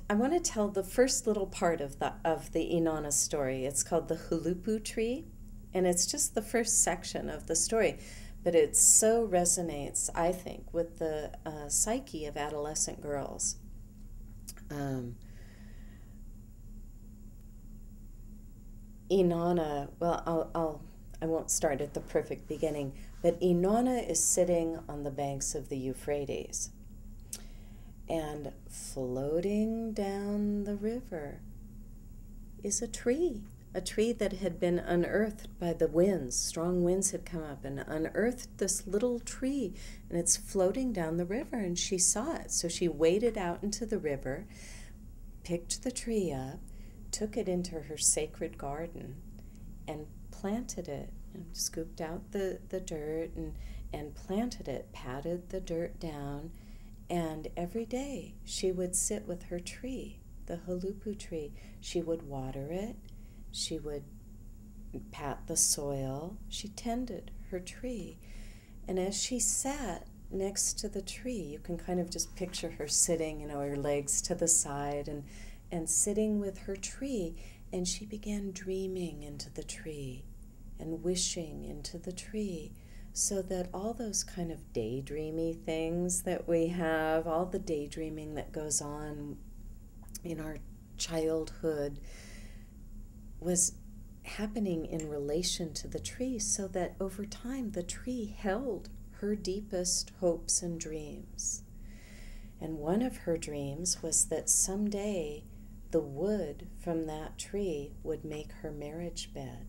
I want to tell the first little part of the Inanna story. It's called the Hulupu tree, and it's just the first section of the story, but it so resonates, I think, with the psyche of adolescent girls. Inanna, well, I won't start at the perfect beginning, but Inanna is sitting on the banks of the Euphrates, and floating down the river is a tree that had been unearthed by the winds. Strong winds had come up and unearthed this little tree, and it's floating down the river, and she saw it. So she waded out into the river, picked the tree up, took it into her sacred garden, and planted it, and scooped out the dirt and planted it, patted the dirt down, and every day she would sit with her tree, the Hulupu tree. She would water it, she would pat the soil, she tended her tree. And as she sat next to the tree, you can kind of just picture her sitting, her legs to the side and sitting with her tree, and she began dreaming into the tree and wishing into the tree, so that all those kind of daydreamy things that we have, all the daydreaming that goes on in our childhood, was happening in relation to the tree, so that over time the tree held her deepest hopes and dreams. And one of her dreams was that someday the wood from that tree would make her marriage bed.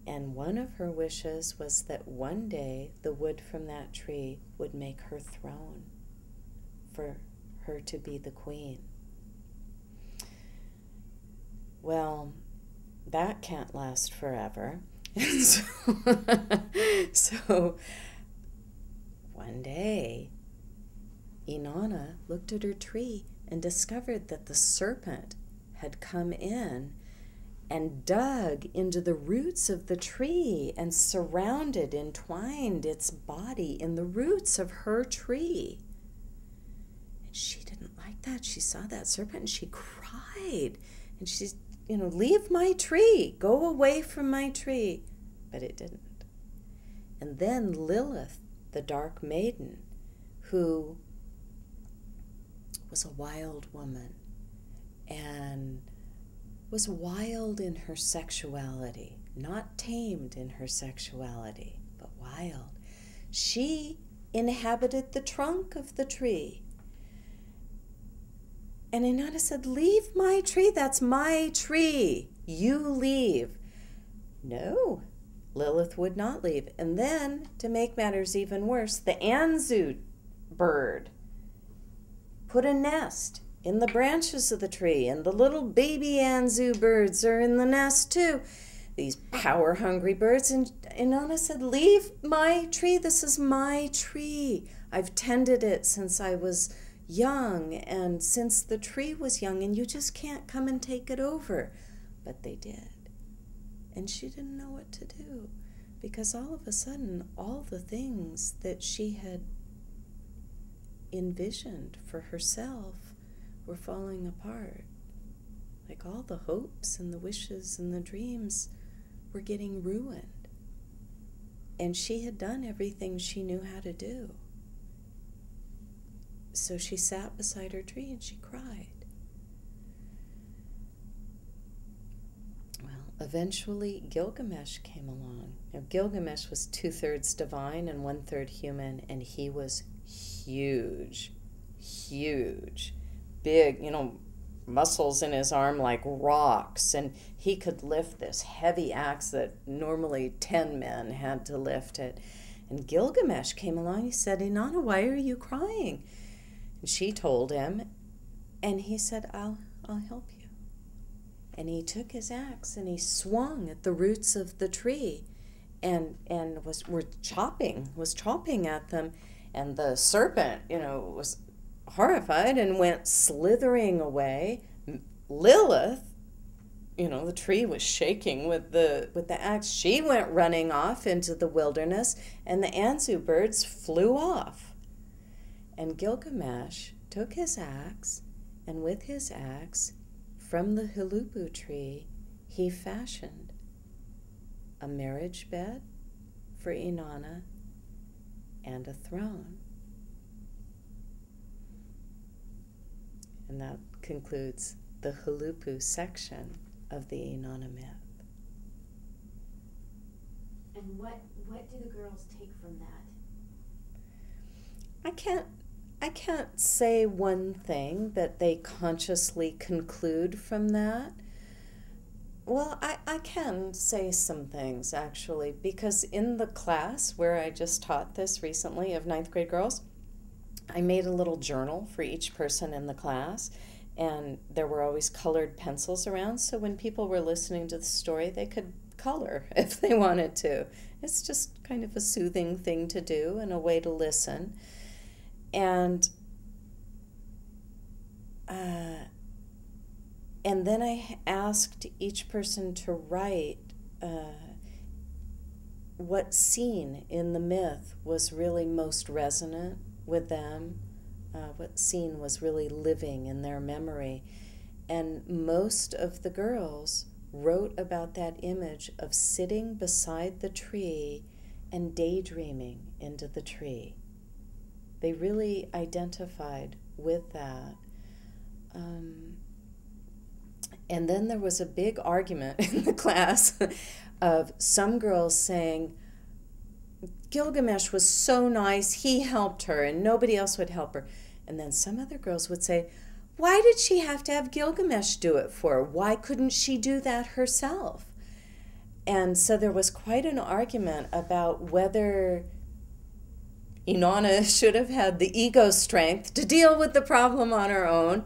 And one of her wishes was that one day the wood from that tree would make her throne, for her to be the queen. Well, that can't last forever. So one day, Inanna looked at her tree and discovered that the serpent had come in and dug into the roots of the tree and entwined its body in the roots of her tree. And she didn't like that. She saw that serpent and she cried. And she, leave my tree, go away from my tree. But it didn't. And then Lilith, the dark maiden, who was a wild woman and was wild in her sexuality, not tamed in her sexuality, but wild. She inhabited the trunk of the tree. And Inanna said, leave my tree, that's my tree, you leave. No, Lilith would not leave. And then, to make matters even worse, the Anzu bird put a nest in the branches of the tree, and the little baby Anzu birds are in the nest too. These power-hungry birds. And Inanna said, leave my tree, this is my tree. I've tended it since I was young, and since the tree was young, and you just can't come and take it over. But they did. And she didn't know what to do, because all of a sudden, all the things that she had envisioned for herself were falling apart. Like all the hopes and the wishes and the dreams were getting ruined. And she had done everything she knew how to do. So she sat beside her tree and she cried. Well, eventually Gilgamesh came along. Now, Gilgamesh was 2/3 divine and 1/3 human, and he was huge, big, muscles in his arm like rocks, and he could lift this heavy axe that normally 10 men had to lift it. And Gilgamesh came along. He said, Inanna, why are you crying? And she told him, and he said, I'll help you. And he took his axe and he swung at the roots of the tree and was chopping at them. And the serpent, was horrified and went slithering away. Lilith, the tree was shaking with the axe. She went running off into the wilderness, and the Anzu birds flew off. And Gilgamesh took his axe, and with his axe, from the Hulupu tree, he fashioned a marriage bed for Inanna and a throne. And that concludes the Hulupu section of the Inanna myth. And what do the girls take from that? I can't say one thing that they consciously conclude from that. Well, I can say some things, actually, because in the class where I just taught this recently of 9th grade girls, I made a little journal for each person in the class, and there were always colored pencils around, so when people were listening to the story, they could color if they wanted to. It's just kind of a soothing thing to do and a way to listen. And then I asked each person to write what scene in the myth was really most resonant with them, what scene was really living in their memory. And most of the girls wrote about that image of sitting beside the tree and daydreaming into the tree. They really identified with that. And then there was a big argument in the class of some girls saying, Gilgamesh was so nice, he helped her, and nobody else would help her. And then some other girls would say, why did she have to have Gilgamesh do it for her? Why couldn't she do that herself? And so there was quite an argument about whether Inanna should have had the ego strength to deal with the problem on her own,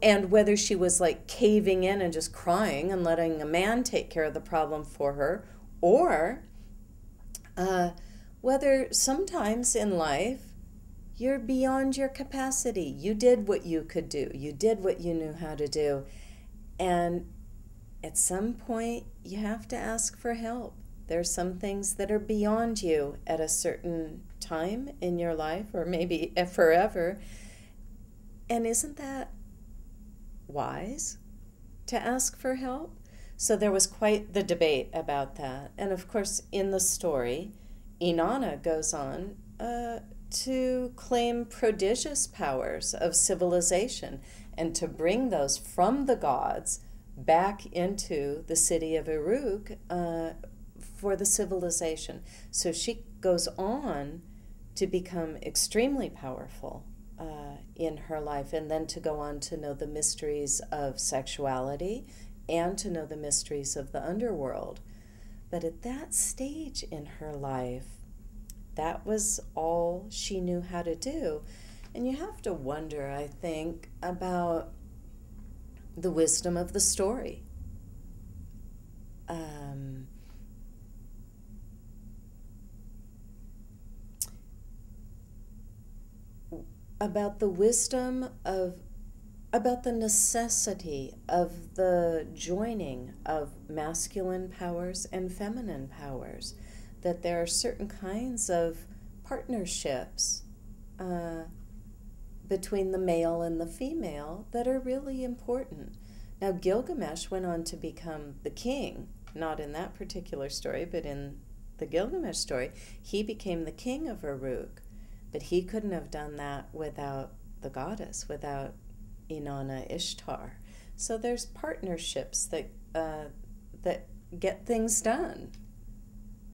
and whether she was like caving in and just crying and letting a man take care of the problem for her, or whether sometimes in life you're beyond your capacity. You did what you could do. You did what you knew how to do. And at some point, you have to ask for help. There's some things that are beyond you at a certain time in your life, or maybe forever. And isn't that wise to ask for help? So there was quite the debate about that. And of course, in the story, Inanna goes on to claim prodigious powers of civilization and to bring those from the gods back into the city of Uruk for the civilization. So she goes on to become extremely powerful in her life, and then to go on to know the mysteries of sexuality and to know the mysteries of the underworld. But at that stage in her life, that was all she knew how to do. And you have to wonder, I think, about the wisdom of the story. About the wisdom of, about the necessity of the joining of masculine powers and feminine powers, that there are certain kinds of partnerships between the male and the female that are really important. Now, Gilgamesh went on to become the king, not in that particular story, but in the Gilgamesh story, he became the king of Uruk. But he couldn't have done that without the goddess, without Inanna Ishtar. So there's partnerships that get things done.